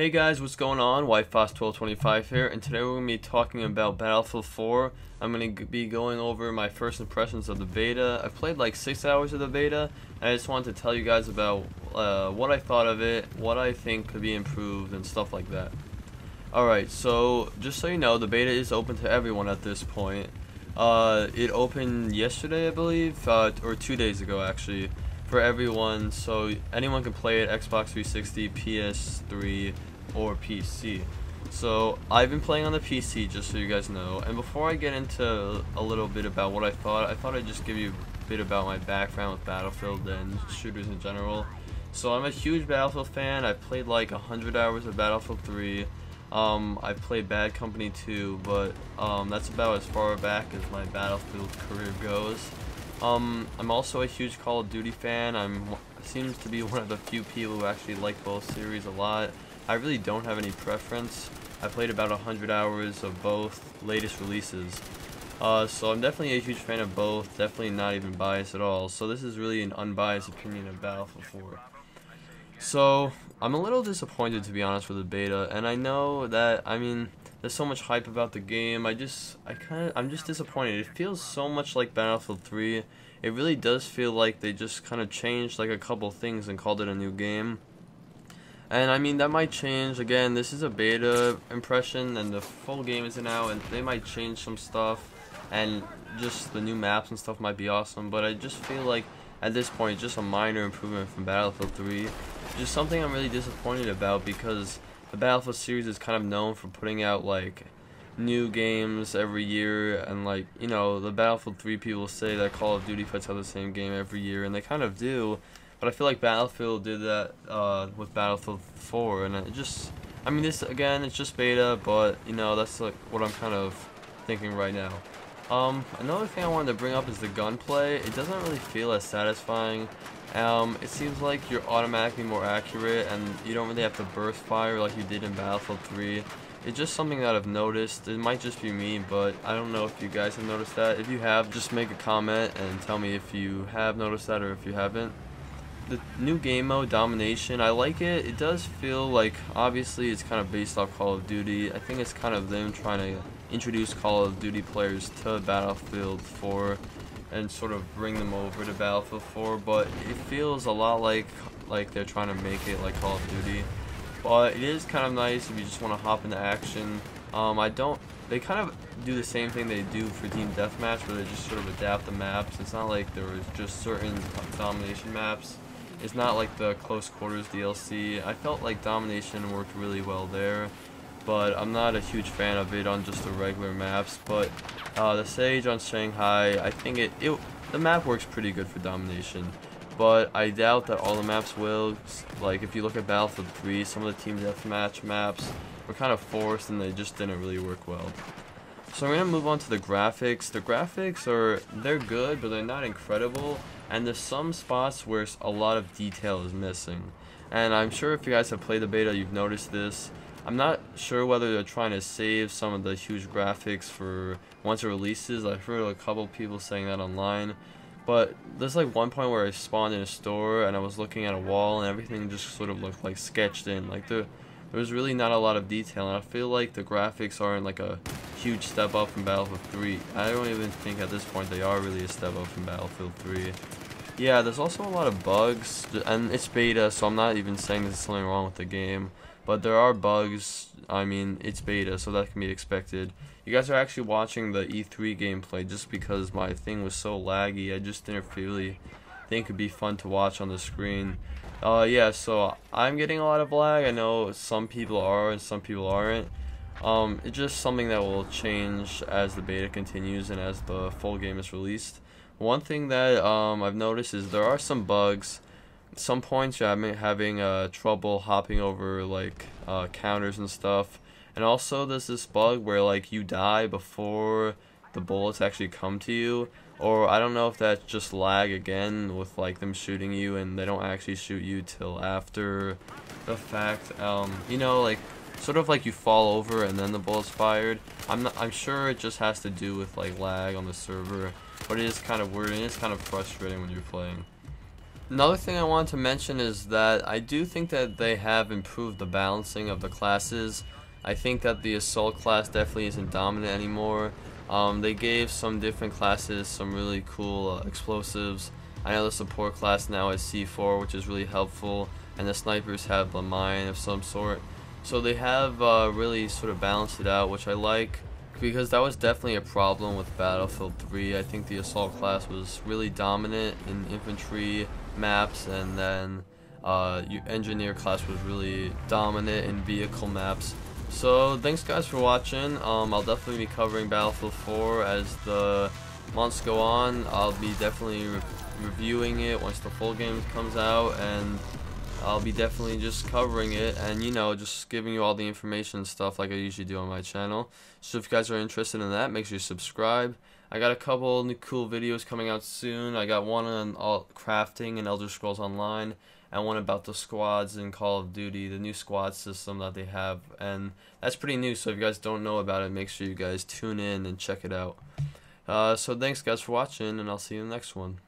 Hey guys, what's going on? WhiteFox1225 here, and today we're going to be talking about Battlefield 4. I'm going to be going over my first impressions of the beta. I played like 6 hours of the beta, and I just wanted to tell you guys about what I thought of it, what I think could be improved, and stuff like that. Alright, so just so you know, the beta is open to everyone at this point. It opened yesterday, I believe, or 2 days ago actually, for everyone, so anyone can play it, Xbox 360, PS3, or PC. So I've been playing on the PC, just so you guys know. And before I get into a little bit about what I thought I'd just give you a bit about my background with Battlefield and shooters in general. So I'm a huge Battlefield fan. I've played like 100 hours of Battlefield 3. I've played Bad Company 2, but that's about as far back as my Battlefield career goes. I'm also a huge Call of Duty fan. Seems to be one of the few people who actually like both series a lot. I really don't have any preference. I played about 100 hours of both latest releases. So I'm definitely a huge fan of both, definitely not even biased at all. So this is really an unbiased opinion of Battlefield 4. So I'm a little disappointed, to be honest, with the beta, and I know that, there's so much hype about the game. I'm just disappointed. It feels so much like Battlefield 3. It really does feel like they just kind of changed like a couple things and called it a new game. And that might change. Again, this is a beta impression and the full game isn't out, and they might change some stuff, and just the new maps and stuff might be awesome, but I just feel like at this point just a minor improvement from Battlefield 3. Just something I'm really disappointed about, because the Battlefield series is kind of known for putting out like new games every year, and like, you know, the Battlefield 3 people say that Call of Duty puts out the same game every year, and they kind of do, but I feel like Battlefield did that with Battlefield 4, and it just, this again, it's just beta, but you know, that's like what I'm kind of thinking right now. Another thing I wanted to bring up is the gunplay. It doesn't really feel as satisfying. It seems like you're automatically more accurate, and you don't really have to burst fire like you did in Battlefield 3. It's just something that I've noticed. It might just be me, but I don't know if you guys have noticed that. If you have, just make a comment and tell me if you have noticed that or if you haven't. The new game mode, Domination, I like it. It does feel like, obviously it's kind of based off Call of Duty. I think it's kind of them trying to introduce Call of Duty players to Battlefield 4 and sort of bring them over to Battlefield 4, but it feels a lot like they're trying to make it like Call of Duty. But it is kind of nice if you just want to hop into action. They kind of do the same thing they do for Team Deathmatch, where they just sort of adapt the maps. It's not like there was just certain Domination maps. It's not like the Close Quarters DLC. I felt like Domination worked really well there, but I'm not a huge fan of it on just the regular maps. But the Sage on Shanghai, I think the map works pretty good for Domination, but I doubt that all the maps will. Like, if you look at Battlefield 3, some of the Team Deathmatch maps were kind of forced and they just didn't really work well. So I'm going to move on to the graphics. The graphics they're good, but they're not incredible, and there's some spots where a lot of detail is missing. And I'm sure if you guys have played the beta, you've noticed this. I'm not sure whether they're trying to save some of the huge graphics for once it releases. I've heard a couple people saying that online. But there's like one point where I spawned in a store and I was looking at a wall and everything just sort of looked like sketched in. Like there was really not a lot of detail, and I feel like the graphics aren't like a huge step up from Battlefield 3. I don't even think at this point they are really a step up from Battlefield 3. Yeah, there's also a lot of bugs, and it's beta, so I'm not even saying there's something wrong with the game. But there are bugs. It's beta, so that can be expected. You guys are actually watching the E3 gameplay just because my thing was so laggy. I just didn't really think it'd be fun to watch on the screen. Yeah, so I'm getting a lot of lag. I know some people are and some people aren't. It's just something that will change as the beta continues and as the full game is released. One thing that I've noticed is there are some bugs. Some points you're having trouble hopping over like counters and stuff, and also there's this bug where like you die before the bullets actually come to you, or I don't know if that's just lag again with like them shooting you and they don't actually shoot you till after the fact. You know, like sort of like you fall over and then the bullet's fired. I'm sure it just has to do with like lag on the server, but it is kind of weird and it's kind of frustrating when you're playing. Another thing I wanted to mention is that I do think that they have improved the balancing of the classes. I think that the assault class definitely isn't dominant anymore. They gave some different classes some really cool explosives. I know the support class now is C4, which is really helpful, and the snipers have a mine of some sort. So they have really sort of balanced it out, which I like, because that was definitely a problem with Battlefield 3. I think the assault class was really dominant in infantry maps, and then your engineer class was really dominant in vehicle maps. So thanks guys for watching. I'll definitely be covering Battlefield 4 as the months go on. I'll be definitely reviewing it once the full game comes out, and I'll be definitely just covering it and, you know, just giving you all the information and stuff like I usually do on my channel. So if you guys are interested in that, make sure you subscribe. I got a couple new cool videos coming out soon. I got one on crafting and Elder Scrolls Online, and one about the squads in Call of Duty, the new squad system that they have, and that's pretty new. So if you guys don't know about it, make sure you guys tune in and check it out. So thanks guys for watching, and I'll see you in the next one.